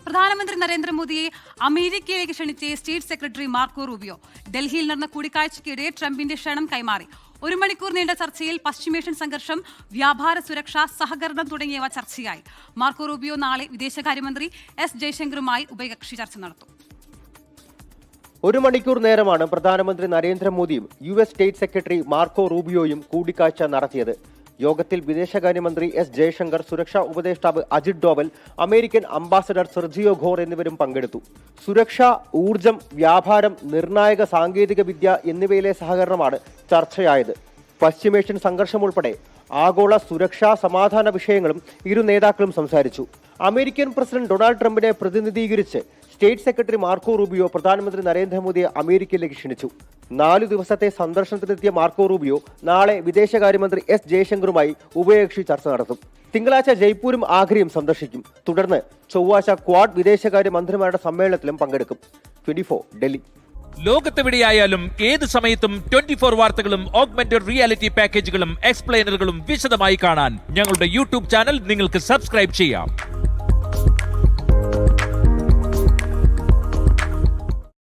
പ്രധാനമന്ത്രി നരേന്ദ്രമോദിയെ അമേരിക്കയിലേക്ക് ക്ഷണിച്ച സ്റ്റേറ്റ് സെക്രട്ടറി മാർക്കോ റൂബിയോ ഡൽഹിയിൽ നടന്ന കൂടിക്കാഴ്ചയ്ക്കിടെ ട്രംപിന്റെ ക്ഷണം കൈമാറി. 1 മണിക്കൂർ നീണ്ട ചർച്ചയിൽ പശ്ചിമേഷ്യൻ സംഘർഷം, വ്യാപാര സുരക്ഷ, സഹകരണം തുടങ്ങിയവ ചർച്ചയായി. മാർക്കോ റൂബിയോ നാളെ വിദേശകാര്യമന്ത്രി എസ് ജയശങ്കറുമായി ഉഭയകക്ഷി ചർച്ച നടത്തും. 1 മണിക്കൂർ നേരമാണ് പ്രധാനമന്ത്രി നരേന്ദ്രമോദിയും US സ്റ്റേറ്റ് സെക്രട്ടറി മാർക്കോ റൂബിയോയും കൂടിക്കാഴ്ച നടത്തിയത്. യോഗത്തിൽ വിദേശകാര്യമന്ത്രി എസ് ജയശങ്കർ, സുരക്ഷാ ഉപദേഷ്ടാവ് Ajit Doval, American ambassador Sergio Gor എന്നിവരും പങ്കെടുത്തു. സുരക്ഷ, ഊർജം, വ്യാപാരം, നിർണായക സാങ്കേതിക വിദ്യ എന്നിവയിലെ സഹകരണമാണ് ചർച്ചയായത്. പശ്ചിമേഷ്യൻ സംഘർഷം ഉൾപ്പെടെ ആഗോള സുരക്ഷാ സമാധാന വിഷയങ്ങളും ഇരു നേതാക്കളും സംസാരിച്ചു. അമേരിക്കൻ പ്രസിഡന്റ് ഡൊണാൾഡ് ട്രംപിനെ പ്രതിനിധീകരിച്ച് സ്റ്റേറ്റ് സെക്രട്ടറി മാർക്കോ റൂബിയോ പ്രധാനമന്ത്രി നരേന്ദ്രമോദിയെ അമേരിക്കയിലേക്ക് ക്ഷണിച്ചു. 4 ദിവസത്തെ സന്ദർശനത്തിനെത്തിയ മാർക്കോ റൂബിയോ നാളെ വിദേശകാര്യമന്ത്രി എസ് ജയശങ്കറുമായി ഉഭയകക്ഷി ചർച്ച നടത്തും. തിങ്കളാഴ്ച ജയ്പൂരും ആഗ്രയും സന്ദർശിക്കും. തുടർന്ന് ചൊവ്വാഴ്ച ക്വാഡ് വിദേശകാര്യ മന്ത്രിമാരുടെ സമ്മേളനത്തിലും പങ്കെടുക്കും. 24 ഡൽഹി. ലോകത്തെവിടെയായാലും ഏത് സമയത്തും 24 വാർത്തകളും ഓഗ്മെന്റഡ് റിയാലിറ്റി പാക്കേജുകളും എക്സ്പ്ലെയിനറുകളും വിശദമായി കാണാൻ ഞങ്ങളുടെ യൂട്യൂബ് ചാനൽ നിങ്ങൾക്ക് സബ്സ്ക്രൈബ് ചെയ്യാം.